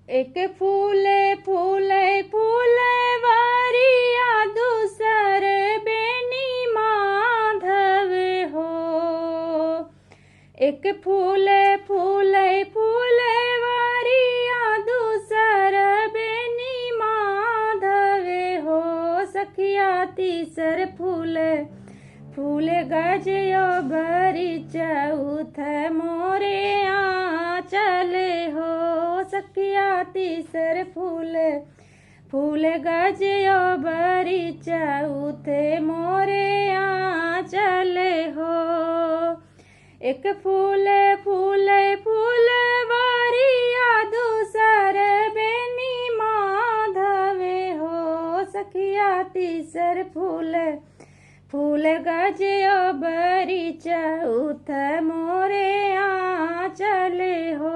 एक फूले फूले फूले वारिया दूसर बेनी माधव हो। एक फूले फूले फूले वारिया दूसर बेनी माधव हो। सखिया तीसर फूले फूले गजयो भरी चौथ मोरे चले हो। सखिया तीसर फूले फूले गजयो भरी चौथ मोरे चले हो। एक फूले फूले फूले वारिया दूसर बेनी माधवे हो। सखिया तीसर फूले फूल गजयो बरी चौथ मोरे चले हो।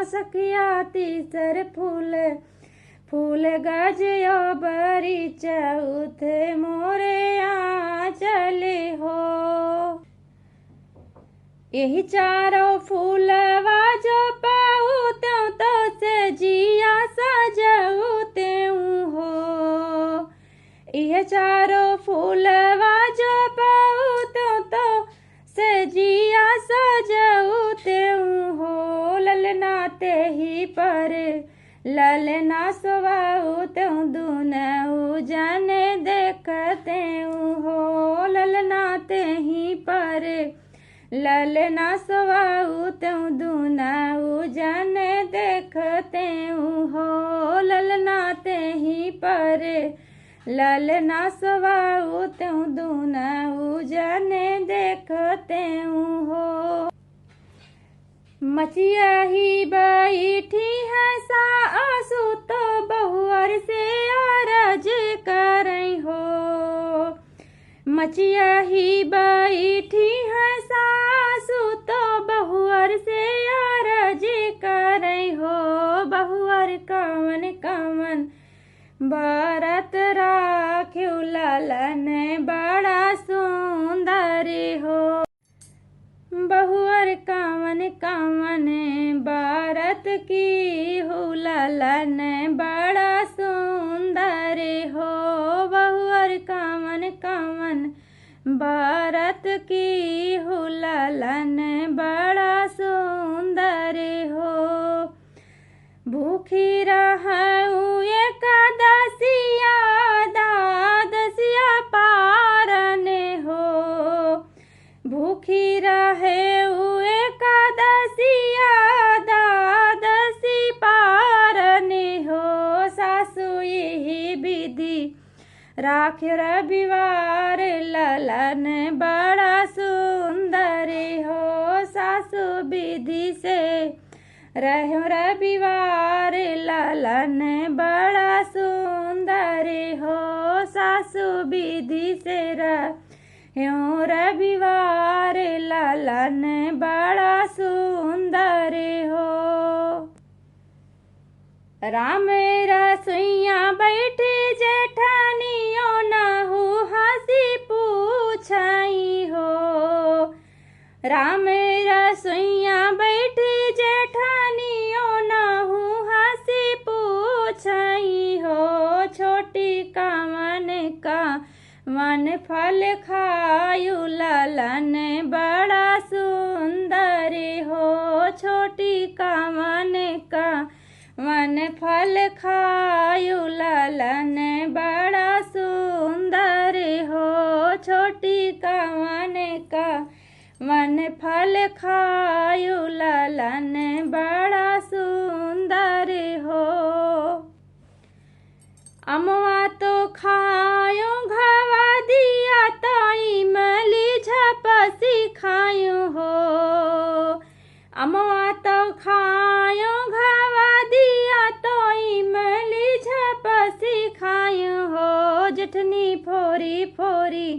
सखिया तीसर फूल फूल गजयो बरी चौथ मोरे चले हो। यही चारों फूलवा जो पाऊ त्यों तो से जिया सजऊ त्यों हो। यह चारों फूलवा जो पाऊ त्यों तो से जिया सजऊ त्यों हो। ललना ते ही पर ललना सोवाऊ त्यों दुनऊ जाने देखते हो। ललना ते ही पर ललना सोवाऊ त्यों दुनऊ जाने देखते हो। ललना ते ही पर ललना सोवाऊ त्यों दुनऊ जाने देखते हो। मचिया ही बैठी है सासू तो बहुअर से अरज करई हो। मचिया ही बैठी है सासू तो बहुअर से अरज करई हो। बहुअर कवन कवन बरत राख्यू ललन बड़ा सुंदर हो। बहुअर कवन कवन बरत की हो ललन बड़ा सुंदर हो। बहुअर कवन कवन बरत की हो ललन बड़ा सुंदर हो। भूखी रहूँ एकादशिया द्वादशिया पारने हो। भूखी रहे एकादशिया द्वादशी पारने हो। सासू यही विधि राख रविवार ललन बड़ा सुंदर हो। सासू विधि से रहो रविवार ललन बड़ा सुंदर हो। सासू विधि से रहो रविवार ललन बड़ा सुंदर हो। राम रसोइया बैठे जेठानियों नहु हंसी पूछाई हो। राम रसोइया बैठे जेठानियों नहु हंसी पूछाई हो। छोटी कामन का मन फल खायु ललन बड़ा सुंदर हो। छोटी कामन का मन फल खायु ललन बड़ा सुंदर हो। छोटी कामन का मन फल खायु ललन बड़ा सुंदर हो। अमवा तो खायो घवा दिया तो इमली झपसी खायो हो। अमवा तो खायो घवा दिया तो इमली झपसी खायो हो। जठनी फोरी फोरी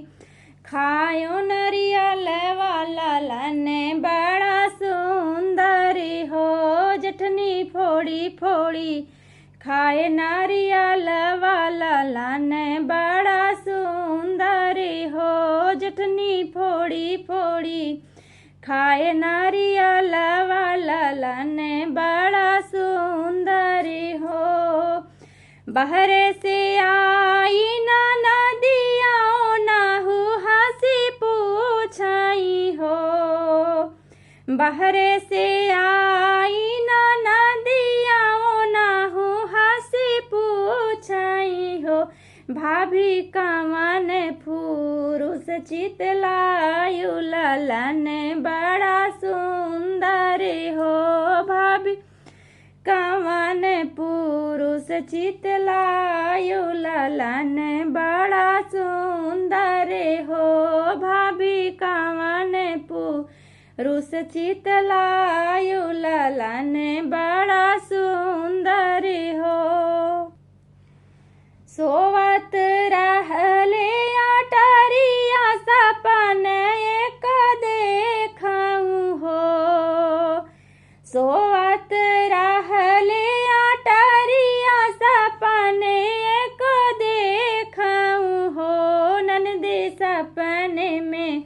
खायो नरियल वाला लन बड़ा सुंदर हो। जठनी फोड़ी फोड़ी खाए नारियल वाला लन बड़ा सुंदर हो। जठनी फोड़ी फोड़ी खाए नारियल वाला लन बड़ा सुंदर बहरे से आई ना नदिया नाहू हंसी पूछाई हो। बहरे से आई ना नदिया नाहू हंसी पूछाई हो। भाभी कवन पुरुष चितलायु ललन बड़ा सुंदर हो। भाभी कवन पुरुष चितलायु ललन बड़ा सुंदर हो। भाभी कवन पुरुष चितलायु ललन बड़ा सुंदर हो। सोवत रहले अटरिया सपन एक देखऊं हो। सोवत रहले अटरिया सपन एक देखऊं हो। ननदी सपने में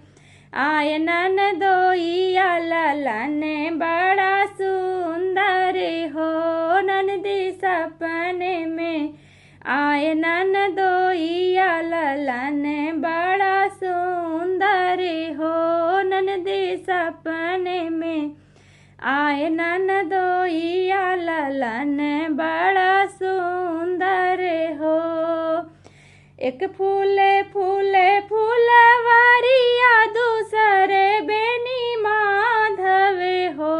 आय ननदोइया ललन बड़ा सुंदर हो। ननदी सपने में आय ननदोइया ललन बड़ा सुंदर हो। ननदी सपने में आय ननदोइया ललन बड़ा सुंदर हो। एक फूले फूले फूलवरिया दूसरे बेनी माधव हो।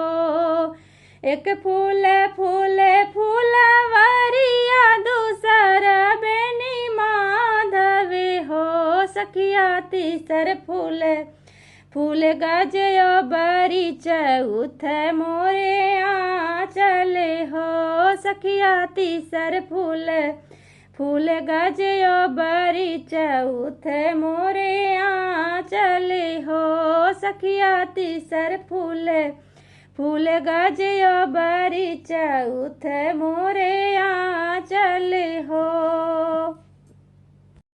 एक फूले फूले फूलवरिया दूसरा बेनी माधव हो। सखिया तीसर फूल गजयो बरी चौथ मोरे आंचल हो। सखिया तीसर फूल गजयो बरी चौथ मोरे आंचल हो। सखिया तीसर फूल गजयो बरी चौथ मोरे आंचल हो।